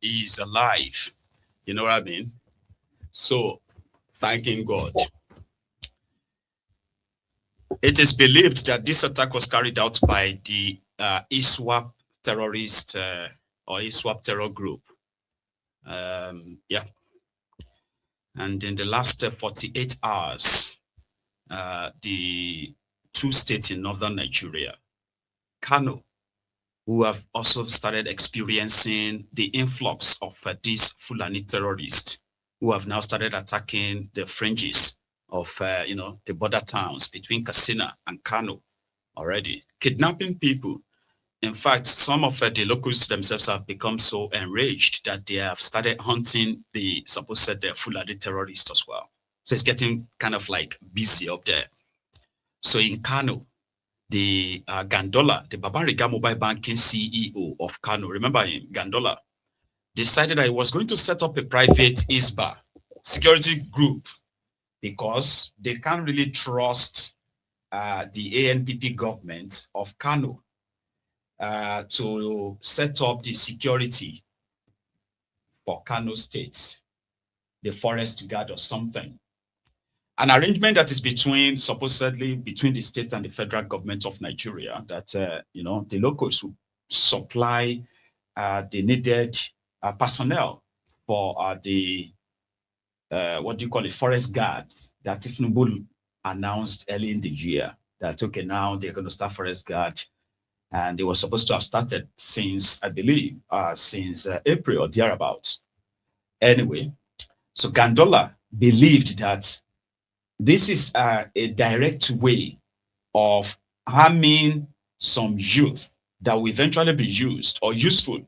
is alive. You know what I mean? So, thanking God. It is believed that this attack was carried out by the ISWAP terrorist or ISWAP terror group. Yeah. And in the last 48 hours, the two states in northern Nigeria, Kano, who have also started experiencing the influx of these Fulani terrorists, who have now started attacking the fringes of, the border towns between Katsina and Kano already, kidnapping people. In fact, some of the locals themselves have become so enraged that they have started hunting the supposed Fulani terrorists as well. So it's getting kind of like busy up there. So in Kano, the Gandola, the Babariga Mobile Banking CEO of Kano, remember him, Gandola, decided that he was going to set up a private ISBA security group because they can't really trust the ANPP government of Kano to set up the security for Kano State, the forest guard or something. An arrangement that is supposedly between the state and the federal government of Nigeria, that, the locals will supply the needed personnel for the, forest guards that Tinubu announced early in the year that, okay, now they're going to start forest guard. And they were supposed to have started since, I believe, since April or thereabouts. Anyway, so Gandola believed that this is a direct way of harming some youth that will eventually be used or useful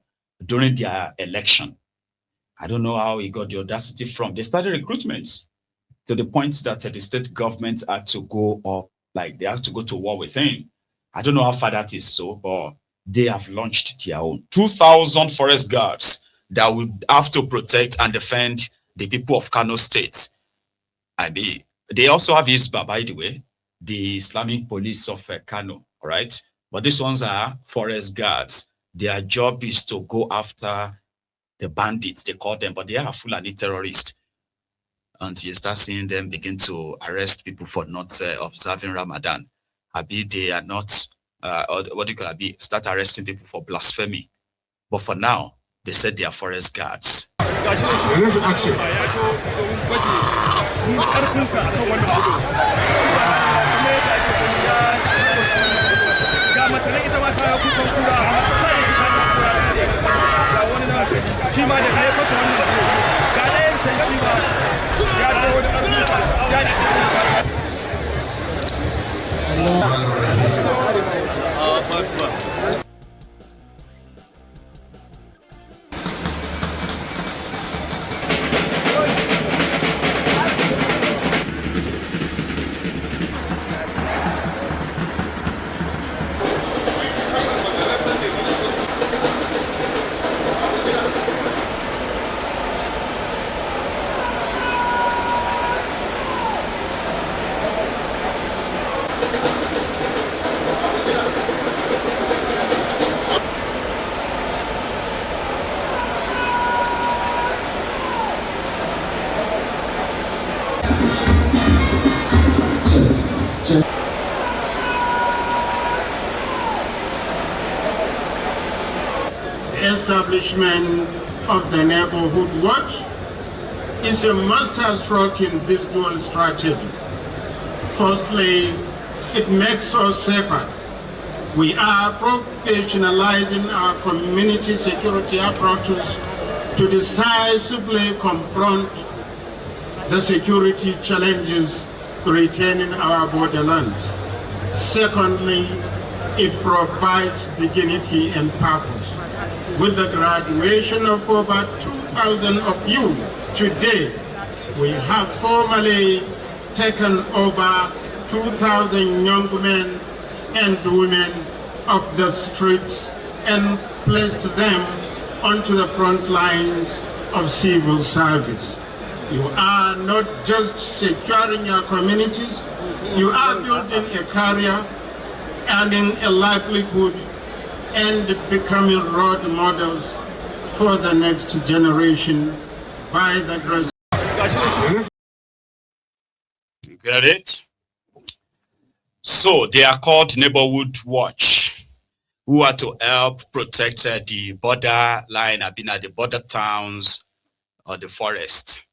during their election. I don't know how he got the audacity from. They started recruitments to the point that the state government had to go up, like they had to go to war with him. I don't know how far that is so, but they have launched their own 2,000 forest guards that will have to protect and defend the people of Kano State. They also have ISBA, by the way, the Islamic police of Kano, all right? But these ones are forest guards. Their job is to go after the bandits, they call them, but they are Fulani terrorists. And you start seeing them begin to arrest people for not observing Ramadan. They are not, or what do you call it? Start arresting people for blasphemy. But for now, they said they are forest guards. Let's action. Establishment of the Neighbourhood Watch is a master stroke in this dual strategy. Firstly, it makes us safer. We are professionalizing our community security approaches to decisively confront the security challenges threatening our borderlands. Secondly, it provides dignity and purpose. With the graduation of over 2,000 of you today, we have formally taken over 2,000 young men and women off the streets and placed them onto the front lines of civil service. You are not just securing your communities, you are building a career, earning a livelihood, and becoming role models for the next generation by the grace. You get it? So they are called Neighborhood Watch, who are to help protect the border line, I've been at the border towns or the forest.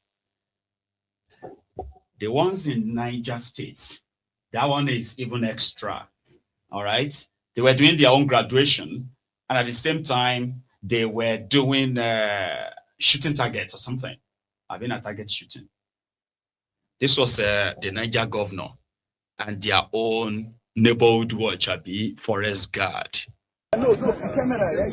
The ones in Niger State, that one is even extra. All right. They were doing their own graduation, and at the same time, they were doing shooting targets or something. I've been at target shooting. This was the Niger governor and their own neighborhood watch, be forest guard. No, camera.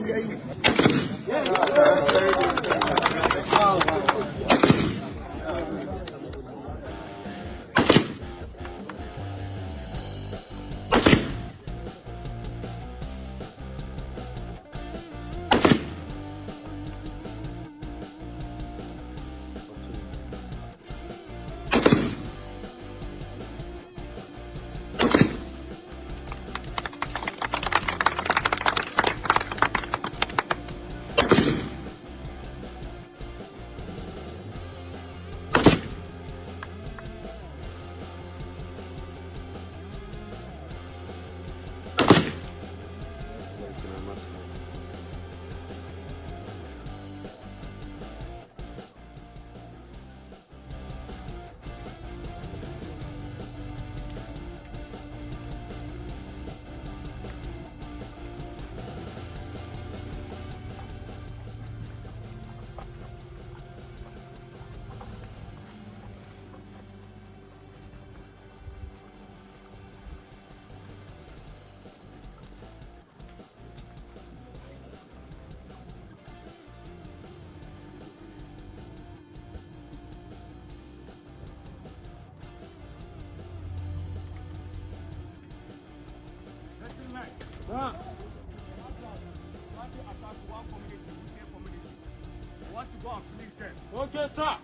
Okay, sir.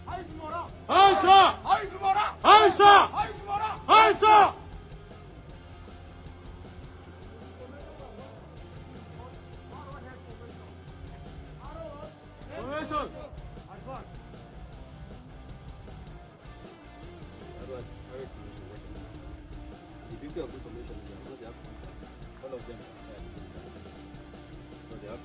Aye, sir. Aye, sir. Aye, sir. Formation. Advance. The beauty of this formation is that they have all of them. So they have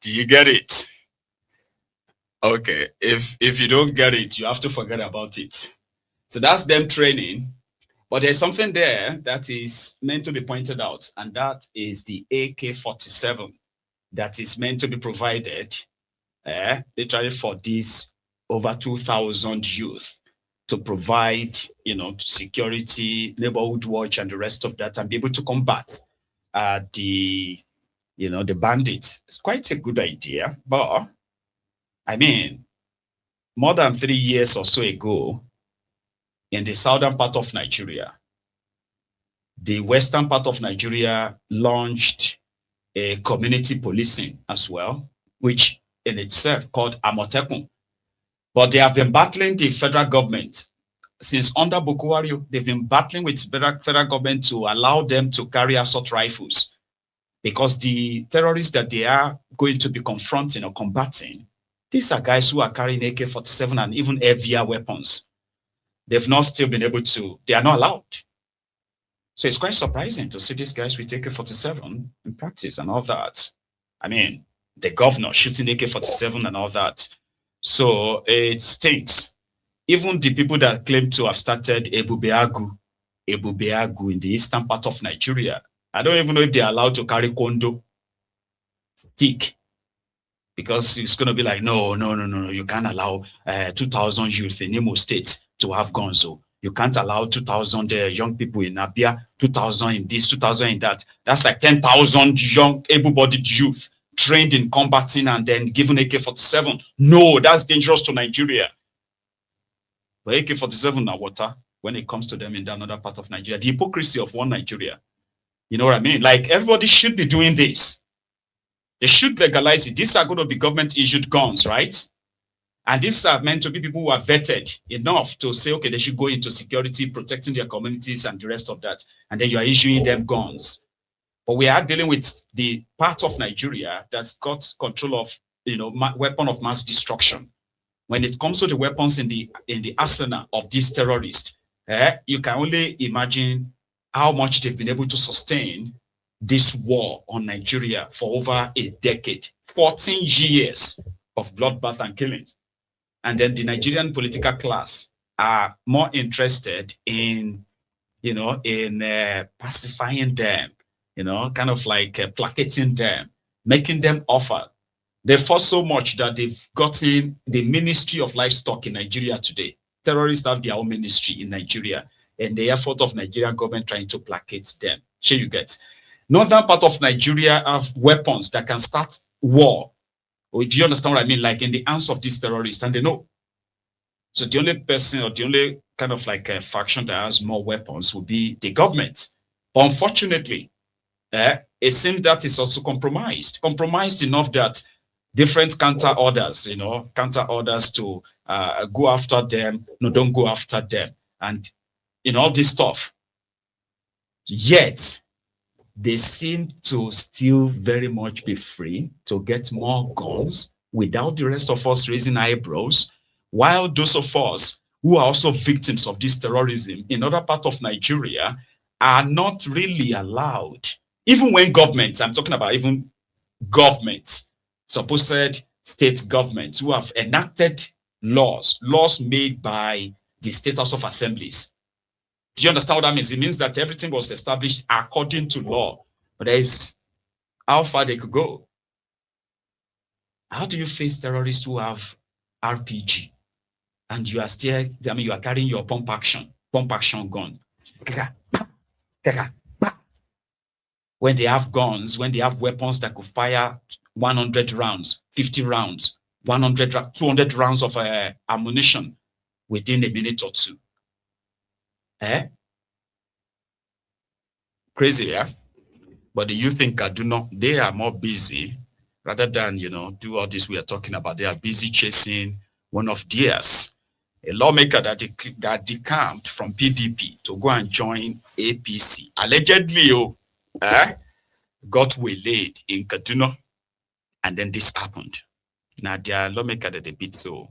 Do you get it? Okay. If you don't get it, you have to forget about it. So that's them training. But there's something there that is meant to be pointed out, and that is the AK-47 that is meant to be provided literally for these over 2,000 youth to provide, security, neighborhood watch, and the rest of that, and be able to combat the bandits. It's quite a good idea, but I mean, more than 3 years or so ago, in the southern part of Nigeria, the western part of Nigeria launched a community policing as well, which in itself called Amotekun. But they have been battling the federal government since under Boko Haram. They've been battling with federal government to allow them to carry assault rifles, because the terrorists that they are going to be confronting or combating, these are guys who are carrying AK-47 and even heavier weapons. They've not still been able to, they are not allowed. So it's quite surprising to see these guys with AK-47 in practice and all that. I mean, the governor shooting AK-47 and all that. So it stinks. Even the people that claim to have started Ebubeagu in the eastern part of Nigeria, I don't even know if they're allowed to carry kondo, thick, because it's going to be like, no, you can't allow 2,000 youth in Imo State to have guns. So you can't allow 2,000 young people in Abia, 2,000 in this, 2,000 in that. That's like 10,000 young, able-bodied youth trained in combating and then given AK-47. No, that's dangerous to Nigeria. But AK-47 now water when it comes to them in another part of Nigeria. The hypocrisy of one Nigeria. You know what I mean? Like, everybody should be doing this. They should legalize it. These are going to be government-issued guns, right? And these are meant to be people who are vetted enough to say, okay, they should go into security, protecting their communities and the rest of that. And then you are issuing them guns. But we are dealing with the part of Nigeria that's got control of, weapon of mass destruction. When it comes to the weapons in the arsenal of these terrorists, you can only imagine how much they've been able to sustain this war on Nigeria for over a decade, 14 years of bloodbath and killings. And then the Nigerian political class are more interested in, pacifying them, kind of like placating them, making them offer. They fought so much that they've gotten the Ministry of Livestock in Nigeria today. Terrorists have their own ministry in Nigeria, and the effort of Nigerian government trying to placate them. Sure, you get. Northern part of Nigeria have weapons that can start war. Do you understand what I mean? Like in the hands of these terrorists, and they know. So the only person or the only kind of like a faction that has more weapons would be the government. But unfortunately, it seems that it's also compromised enough that different counter orders to go after them. No, don't go after them. And all this stuff. Yet, they seem to still very much be free to get more guns without the rest of us raising eyebrows, while those of us who are also victims of this terrorism in other parts of Nigeria are not really allowed. Even when governments, I'm talking about even governments, supposed state governments who have enacted laws made by the State House of Assemblies. Do you understand what that means? It means that everything was established according to law, but there is how far they could go. How do you face terrorists who have RPG and you are still, you are carrying your pump action gun? When they have guns, when they have weapons that could fire 100 rounds, 50 rounds, 100, 200 rounds of ammunition within a minute or two. Crazy, yeah? But the youth in Kaduna, they are more busy rather than, do all this we are talking about. They are busy chasing one of theirs, a lawmaker that decamped from PDP to go and join APC. Allegedly, got waylaid in Kaduna, and then this happened. Now, their lawmaker that they beat so.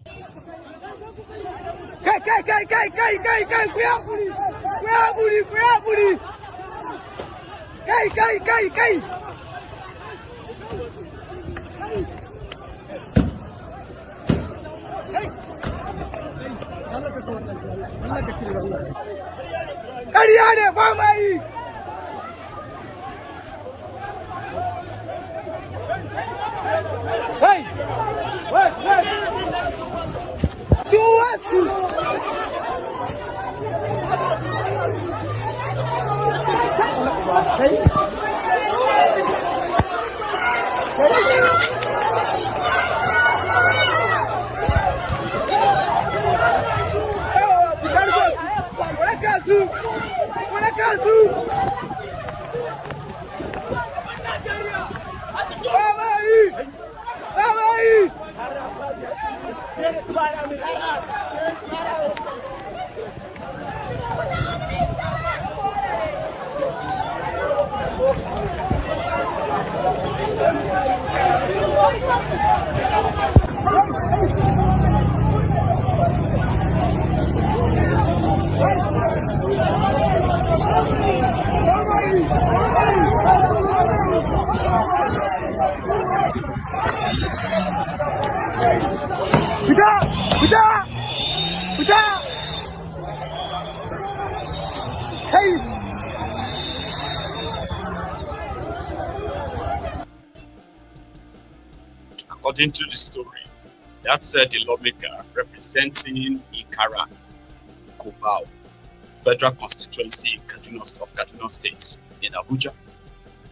According to the story, that's the lawmaker representing Ikara Kubau, Federal Constituency of Kaduna State in Abuja.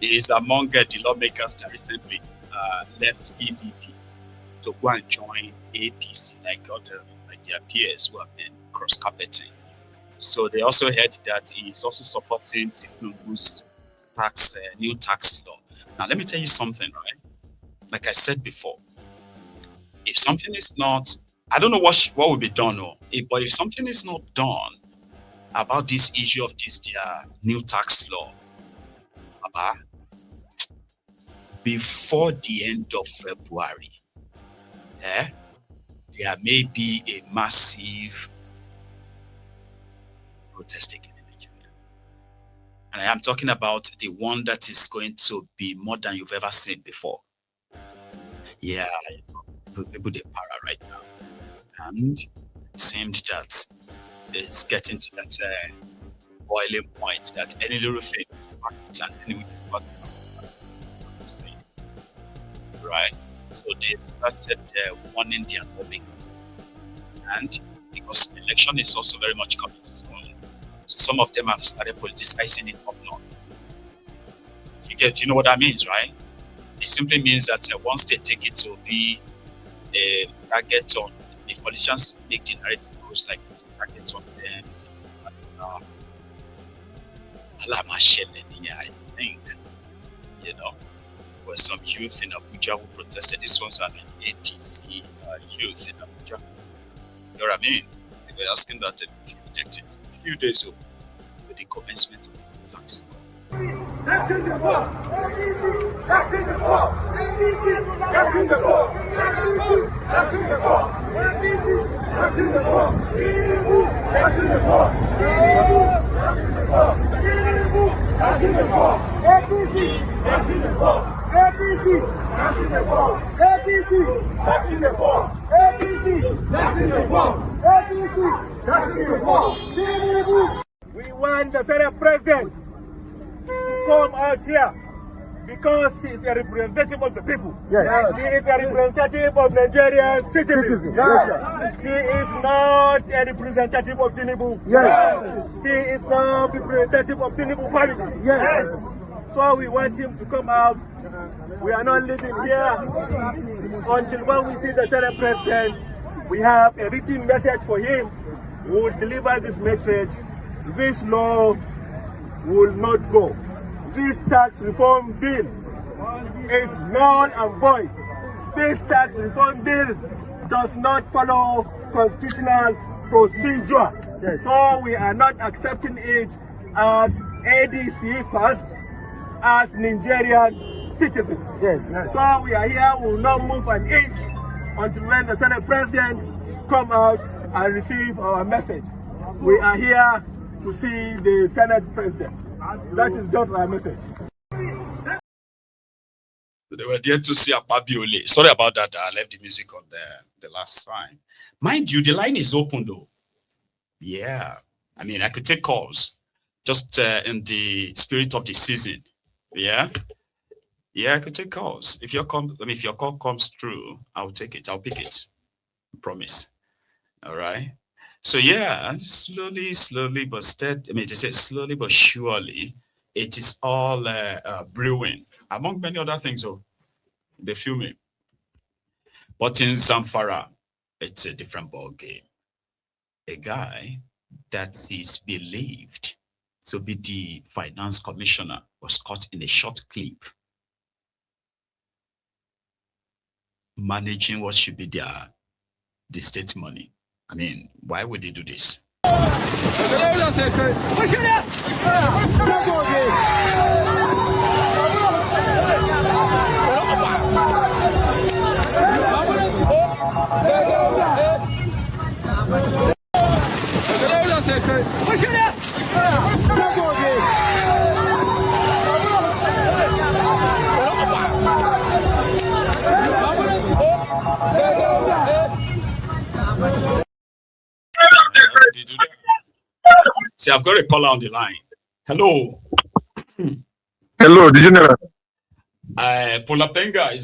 He is among the lawmakers that recently left PDP to go and join APC, like their peers who have been cross-carpeting. So they also heard that he is also supporting Tinubu's new tax law. Now, let me tell you something, right? Like I said before, if something is not, I don't know what will be done, but if something is not done about this issue of their new tax law, before the end of February, there may be a massive protest again in Nigeria. And I am talking about the one that is going to be more than you've ever seen before. Yeah, people they para right now. And it seemed that it's getting to that boiling point that any little thing is market and any week is market. Right? So they've started warning their lawmakers. And because election is also very much coming soon, so some of them have started politicizing it up north. You know what that means, right? It simply means that once they take it to be a target on, if politicians make the narrative goes like it's a target on them, I think, there were some youth in Abuja who protested. These ones are like APC youth in Abuja. You know what I mean? They were asking that they should reject it. A few days ago, to the commencement of the tax law. That's in the book. That's in the book. That's in the book. That's in the book. That's in the book. That's in the book. That's in the book. APC. That's in the book. APC. That's in the book. APC. That's in the book. APC. That's in the book. APC. That's in the book. We want the Senate President to come out here because he is a representative of the people. Yes. He is a representative of Nigerian citizens. Yes. He is not a representative of Tinubu. Yes. He is not a representative of Tinubu family. Yes. So we want him to come out. We are not living here until when we see the Senate President. We have a written message for him. We will deliver this message. This law will not go. This tax reform bill is null and void. This tax reform bill does not follow constitutional procedure. Yes. So we are not accepting it as ADC first, as Nigerian citizens. Yes. So we are here, we will not move an inch until when the Senate President come out and receive our message. We are here to see the Senate President. That is just our message. They were there to see Ababiole. Sorry about that. I left the music on the last time. Mind you, the line is open though. Yeah. I mean, I could take calls just in the spirit of the season. Yeah. Yeah, I could take calls. If your call comes through, I'll take it. I'll pick it. I promise. All right. So yeah, slowly but steady. I mean, they say slowly but surely, it is all brewing, among many other things. Oh, they feel me. But in Zamfara, it's a different ball game. A guy that is believed to be the finance commissioner was caught in a short clip, managing what should be the state money. I mean, why would they do this? See, I've got a caller on the line. Hello. Hello, the general. Polapenga is